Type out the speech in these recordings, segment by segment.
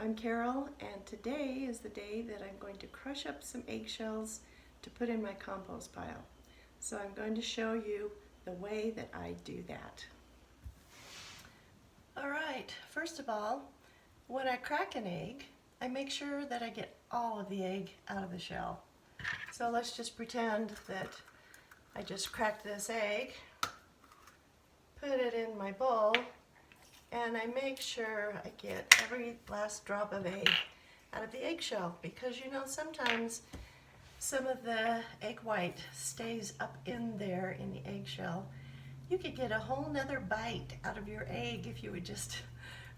I'm Carol, and today is the day that I'm going to crush up some eggshells to put in my compost pile. So I'm going to show you the way that I do that. Alright, first of all, when I crack an egg, I make sure that I get all of the egg out of the shell. So let's just pretend that I just cracked this egg, put it in my bowl, and I make sure I get every last drop of egg out of the eggshell, because you know sometimes some of the egg white stays up in there in the eggshell. You could get a whole nother bite out of your egg if you would just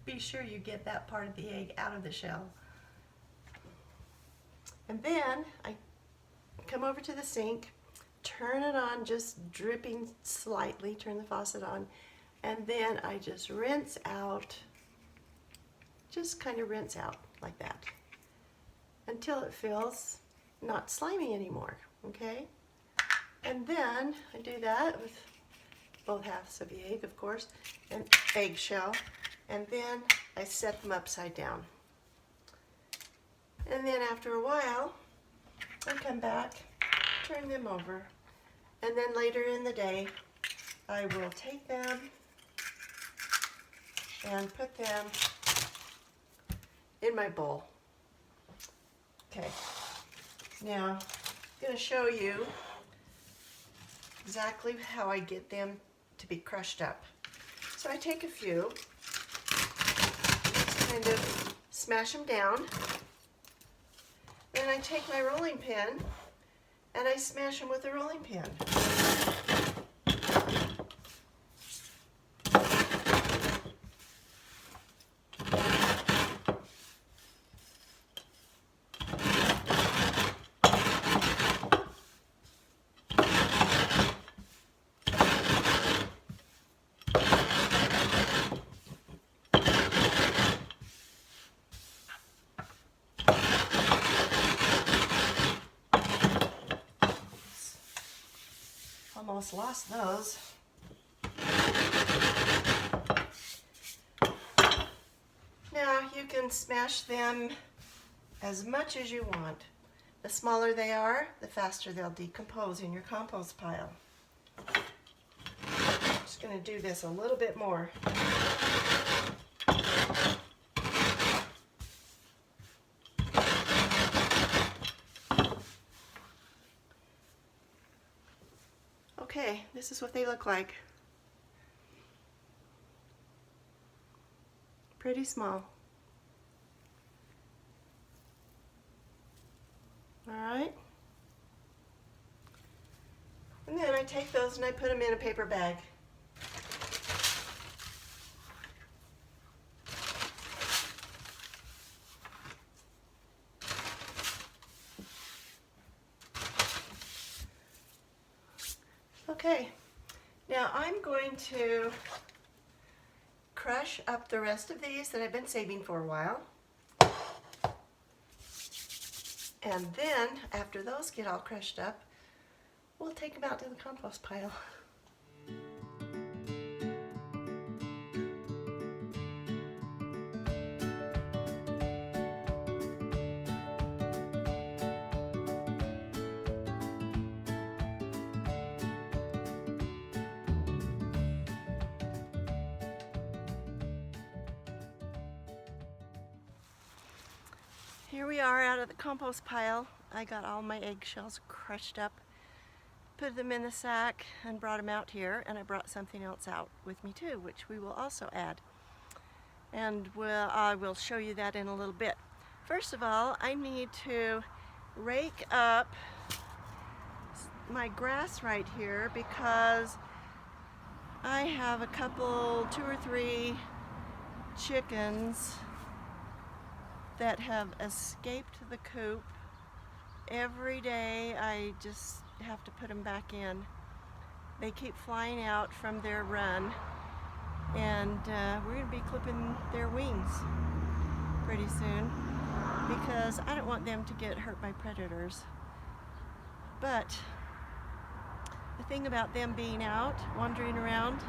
be sure you get that part of the egg out of the shell. And then I come over to the sink, turn it on, just dripping slightly, turn the faucet on, and then I just rinse out, just kind of rinse out like that until it feels not slimy anymore, okay? And then I do that with both halves of the egg, of course, and eggshell, and then I set them upside down. And then after a while, I come back, turn them over, and then later in the day, I will take them and put them in my bowl. Okay, now I'm going to show you exactly how I get them to be crushed up. So I take a few, just kind of smash them down. Then I take my rolling pin and I smash them with a rolling pin. Almost lost those. Now you can smash them as much as you want. The smaller they are, the faster they'll decompose in your compost pile. I'm just going to do this a little bit more. Okay, this is what they look like. Pretty small. Alright. And then I take those and I put them in a paper bag. Okay, now I'm going to crush up the rest of these that I've been saving for a while. And then, after those get all crushed up, we'll take them out to the compost pile. Here we are out of the compost pile. I got all my eggshells crushed up, put them in the sack, and brought them out here, and I brought something else out with me too, which we will also add. And I will show you that in a little bit. First of all, I need to rake up my grass right here because I have a couple, 2 or 3 chickens that have escaped the coop. Every day I just have to put them back in. They keep flying out from their run, and we're going to be clipping their wings pretty soon because I don't want them to get hurt by predators. But the thing about them being out, wandering around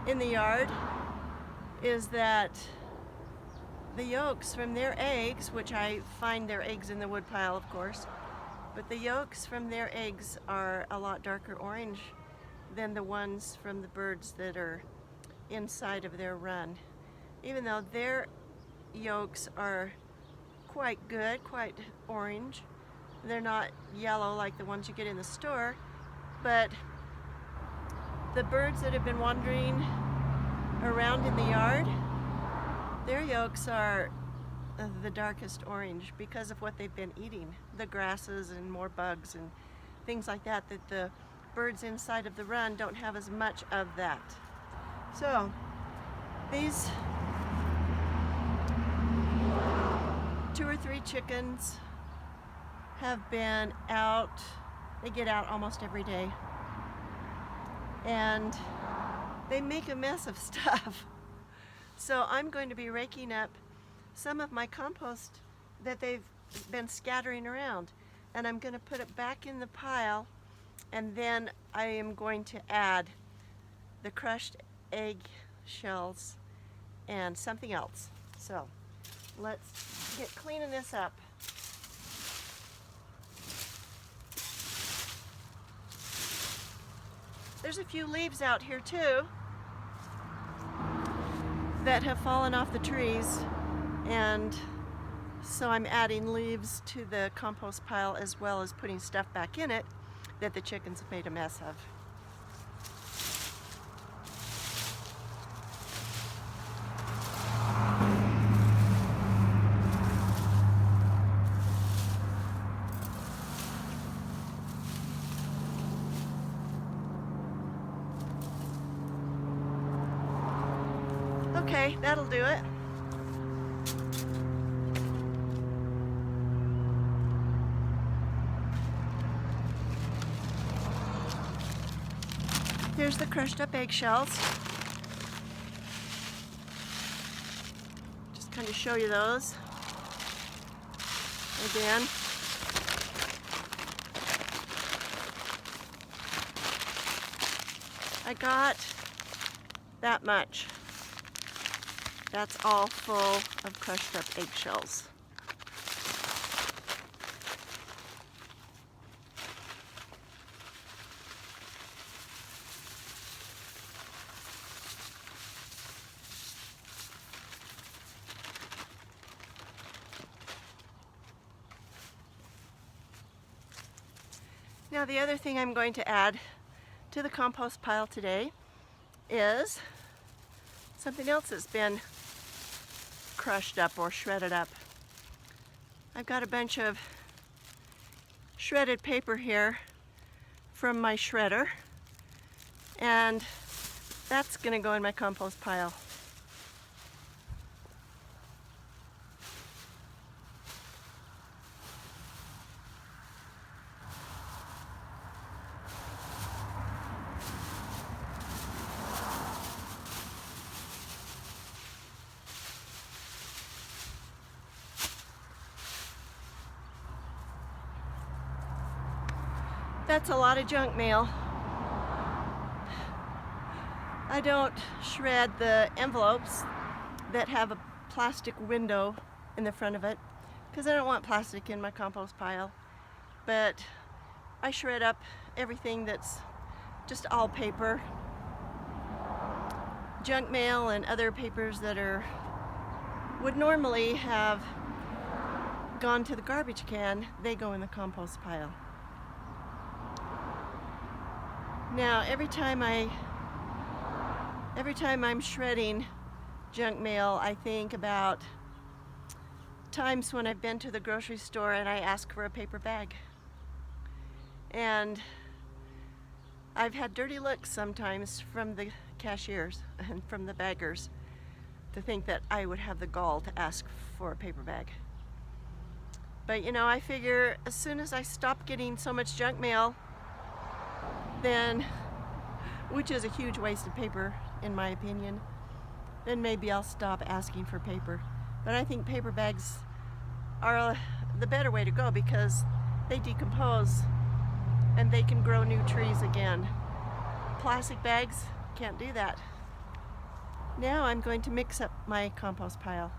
in the yard, is that the yolks from their eggs, which I find their eggs in the wood pile, of course, but the yolks from their eggs are a lot darker orange than the ones from the birds that are inside of their run. Even though their yolks are quite good, quite orange, they're not yellow like the ones you get in the store, but the birds that have been wandering around in the yard, their yolks are the darkest orange because of what they've been eating, the grasses and more bugs and things like that, that the birds inside of the run don't have as much of that. So these 2 or 3 chickens have been out. They get out almost every day, and they make a mess of stuff. So I'm going to be raking up some of my compost that they've been scattering around, and I'm going to put it back in the pile, and then I am going to add the crushed egg shells and something else. So let's get cleaning this up. There's a few leaves out here too that have fallen off the trees, and so I'm adding leaves to the compost pile as well as putting stuff back in it that the chickens have made a mess of. Okay, that'll do it. Here's the crushed up eggshells. Just kind of show you those again. I got that much. That's all full of crushed up eggshells. Now the other thing I'm going to add to the compost pile today is something else that's been crushed up or shredded up. I've got a bunch of shredded paper here from my shredder, and that's going to go in my compost pile. That's a lot of junk mail. I don't shred the envelopes that have a plastic window in the front of it because I don't want plastic in my compost pile. But I shred up everything that's just all paper. Junk mail and other papers that would normally have gone to the garbage can, they go in the compost pile. Now, every time I'm shredding junk mail, I think about times when I've been to the grocery store and I ask for a paper bag. And I've had dirty looks sometimes from the cashiers and from the baggers to think that I would have the gall to ask for a paper bag. But you know, I figure as soon as I stop getting so much junk mail, then, which is a huge waste of paper in my opinion, then maybe I'll stop asking for paper. But I think paper bags are the better way to go because they decompose and they can grow new trees again. Plastic bags can't do that. Now I'm going to mix up my compost pile.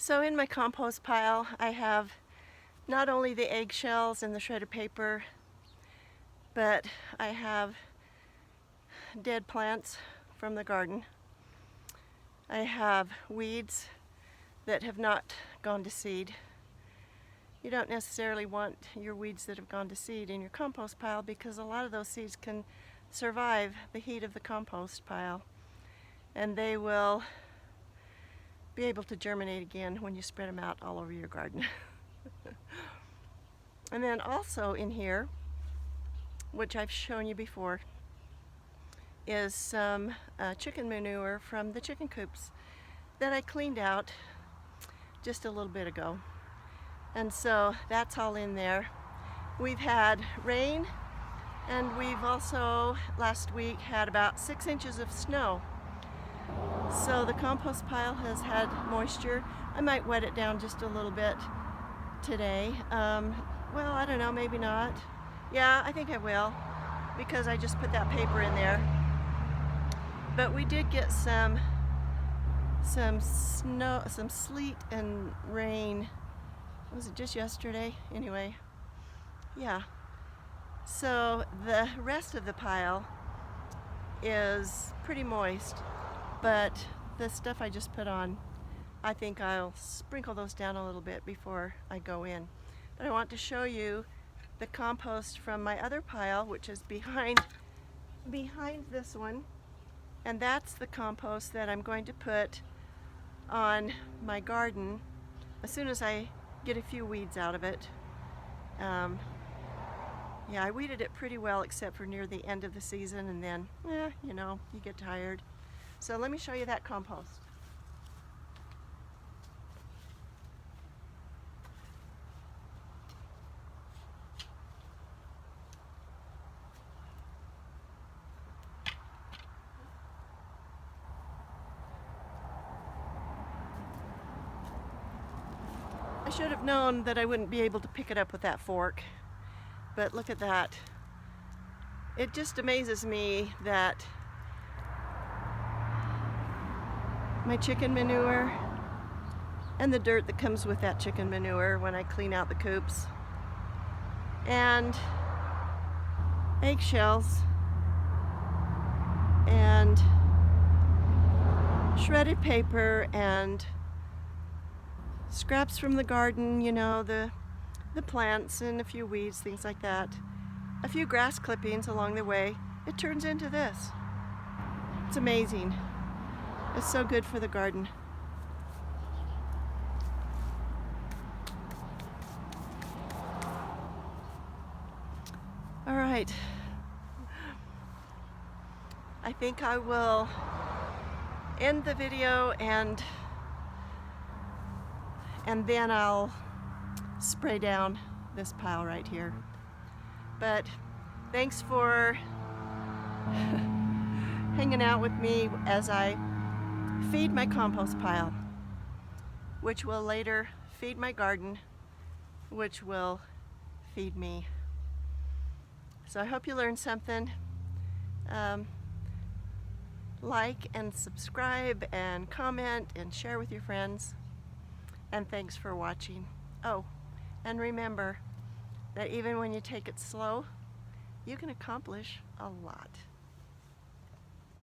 So in my compost pile I have not only the eggshells and the shredded paper, but I have dead plants from the garden. I have weeds that have not gone to seed. You don't necessarily want your weeds that have gone to seed in your compost pile because a lot of those seeds can survive the heat of the compost pile, and they will be able to germinate again when you spread them out all over your garden. And then also in here, which I've shown you before, is some chicken manure from the chicken coops that I cleaned out just a little bit ago. And so that's all in there. We've had rain, and we've also last week had about 6 inches of snow. So the compost pile has had moisture. I might wet it down just a little bit today. Well, I don't know, maybe not. Yeah, I think I will, because I just put that paper in there. But we did get some snow, some sleet and rain. Was it just yesterday? Anyway, yeah. So the rest of the pile is pretty moist, but the stuff I just put on, I think I'll sprinkle those down a little bit before I go in. But I want to show you the compost from my other pile, which is behind this one, and that's the compost that I'm going to put on my garden as soon as I get a few weeds out of it. Yeah, I weeded it pretty well except for near the end of the season, and then, you know, you get tired. So let me show you that compost. I should have known that I wouldn't be able to pick it up with that fork, but look at that. It just amazes me that my chicken manure and the dirt that comes with that chicken manure when I clean out the coops, and eggshells and shredded paper and scraps from the garden, you know, the plants and a few weeds, things like that, a few grass clippings along the way, it turns into this. It's amazing. It's so good for the garden. All right. I think I will end the video and then I'll spray down this pile right here. But thanks for hanging out with me as I feed my compost pile, which will later feed my garden, which will feed me. So I hope you learned something. Like and subscribe and comment and share with your friends. And thanks for watching. Oh, and remember that even when you take it slow, you can accomplish a lot.